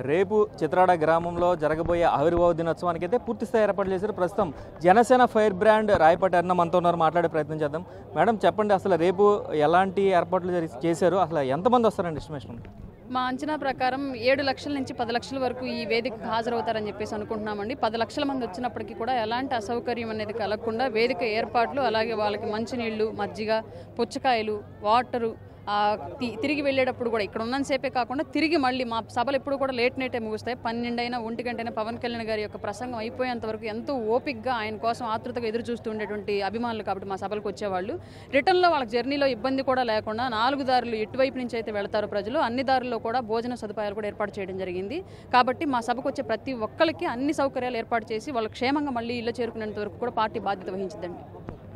రేపు చిత్రాడ గ్రామంలో జరగబోయే ఆవిర్భావ దినోత్సవానికి అయితే పూర్తిస్థాయి ఏర్పాట్లు చేశారు. ప్రస్తుతం జనసేన ఫైర్ బ్రాండ్ రాయపాటి అన్న మనతో ఉన్నారు, మాట్లాడే ప్రయత్నం చేద్దాం. మేడం చెప్పండి, అసలు రేపు ఎలాంటి ఏర్పాట్లు చేశారు, అసలు ఎంతమంది వస్తారండి ఎస్టిమేషన్? మా అంచనా ప్రకారం 7 లక్షల నుంచి 10 లక్షల వరకు ఈ వేదికకు హాజరవుతారని చెప్పేసి అనుకుంటున్నామండి. 10 లక్షల మంది వచ్చినప్పటికీ కూడా ఎలాంటి అసౌకర్యం అనేది కలగకుండా వేదిక ఏర్పాట్లు, అలాగే వాళ్ళకి మంచినీళ్లు, మజ్జిగ, పుచ్చకాయలు, వాటరు, తిరిగి వెళ్ళేటప్పుడు కూడా ఇక్కడ ఉన్నంతసేపే కాకుండా తిరిగి మళ్ళీ మా సభలు ఎప్పుడు కూడా లేట్ నైటే ముగుస్తాయి. 12 అయినా 1 గంటైనా పవన్ కళ్యాణ్ గారి యొక్క ప్రసంగం అయిపోయేంత వరకు ఎంతో ఓపిక్గా ఆయన కోసం ఆతృతగా ఎదురు చూస్తూ ఉండేటువంటి అభిమానులు కాబట్టి మా సభలకు వచ్చేవాళ్ళు. రిటర్న్లో వాళ్ళకి జర్నీలో ఇబ్బంది కూడా లేకుండా 4 దారులు ఎటువైపు నుంచి అయితే వెళతారో ప్రజలు అన్ని దారుల్లో కూడా భోజన సదుపాయాలు కూడా ఏర్పాటు చేయడం జరిగింది. కాబట్టి మా సభకు వచ్చే ప్రతి ఒక్కరికి అన్ని సౌకర్యాలు ఏర్పాటు చేసి వాళ్ళు క్షేమంగా మళ్ళీ ఇల్లు చేరుకునేంత వరకు కూడా పార్టీ బాధ్యత వహించిందండి.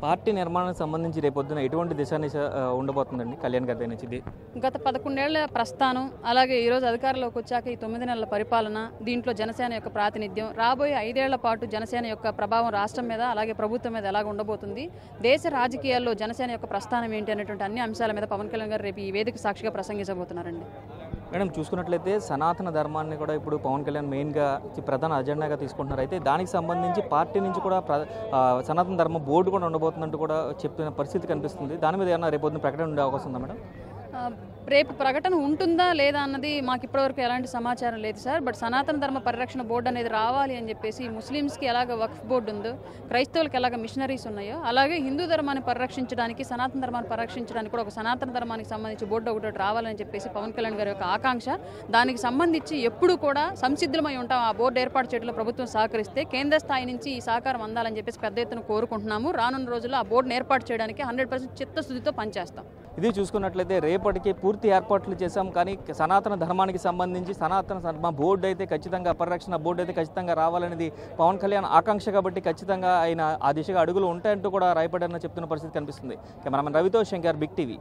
పార్టీ నిర్మాణానికి సంబంధించి రేపొద్దున ఎటువంటి దిశానిశ ఉండబోతుందండి కళ్యాణ్ గారి నుంచి? గత 11 ఏళ్ల ప్రస్థానం, అలాగే ఈరోజు అధికారంలోకి వచ్చాక ఈ 9 నెలల పరిపాలన, దీంట్లో జనసేన యొక్క ప్రాతినిధ్యం, రాబోయే 5 ఏళ్ల పాటు జనసేన యొక్క ప్రభావం రాష్ట్రం మీద అలాగే ప్రభుత్వం మీద ఎలాగ ఉండబోతుంది, దేశ రాజకీయాల్లో జనసేన యొక్క ప్రస్థానం ఏంటి అనేటువంటి అన్ని అంశాల మీద పవన్ కళ్యాణ్ గారు రేపు ఈ వేదిక సాక్షిగా ప్రసంగించబోతున్నారండి. మేడం చూసుకున్నట్లయితే సనాతన ధర్మాన్ని కూడా ఇప్పుడు పవన్ కళ్యాణ్ మెయిన్గా ప్రధాన అజెండాగా తీసుకుంటున్నారు. అయితే దానికి సంబంధించి పార్టీ నుంచి కూడా సనాతన ధర్మ బోర్డు కూడా ఉండబోతుందంటూ కూడా చెప్తున్న పరిస్థితి కనిపిస్తుంది. దాని మీద ఏమన్నా రేపొద్దున ప్రకటన ఉండే అవకాశం ఉందా మేడం? రేపు ప్రకటన ఉంటుందా లేదా అన్నది మాకు ఇప్పటివరకు ఎలాంటి సమాచారం లేదు సార్. బట్ సనాతన ధర్మ పరిరక్షణ బోర్డు అనేది రావాలి అని చెప్పేసి ముస్లిమ్స్కి ఎలాగ వక్ఫ్ బోర్డు ఉందో, క్రైస్తవులకు ఎలాగ మిషనరీస్ ఉన్నాయో, అలాగే హిందూ ధర్మాన్ని పరిరక్షించడానికి, సనాతన ధర్మాన్ని పరిరక్షించడానికి కూడా ఒక సనాతన ధర్మానికి సంబంధించి బోర్డు ఒకటి రావాలని చెప్పేసి పవన్ కళ్యాణ్ గారి యొక్క ఆకాంక్ష. దానికి సంబంధించి ఎప్పుడు కూడా సంసిద్ధమై ఉంటాం. ఆ బోర్డు ఏర్పాటు చేయడంలో ప్రభుత్వం సహకరిస్తే కేంద్ర స్థాయి నుంచి ఈ సహకారం అందాలని చెప్పేసి పెద్ద ఎత్తున కోరుకుంటున్నాము. రానున్న రోజుల్లో ఆ బోర్డును ఏర్పాటు చేయడానికి 100% చిత్తశుద్ధితో పనిచేస్తాం. ఇది చూసుకున్నట్లయితే రేపటికి పూర్తి ఏర్పాట్లు చేశాం, కానీ సనాతన ధర్మానికి సంబంధించి సనాతన ధర్మ బోర్డు అయితే ఖచ్చితంగా, పరిరక్షణ బోర్డు అయితే ఖచ్చితంగా రావాలనేది పవన్ కళ్యాణ్ ఆకాంక్ష కాబట్టి ఖచ్చితంగా ఆయన ఆ దిశగా అడుగులు ఉంటాయంటూ కూడా రాయపాటి అన్న చెప్తున్న పరిస్థితి కనిపిస్తుంది. కెమెరామెన్ రవితో శంకర్, బిగ్ టీవీ.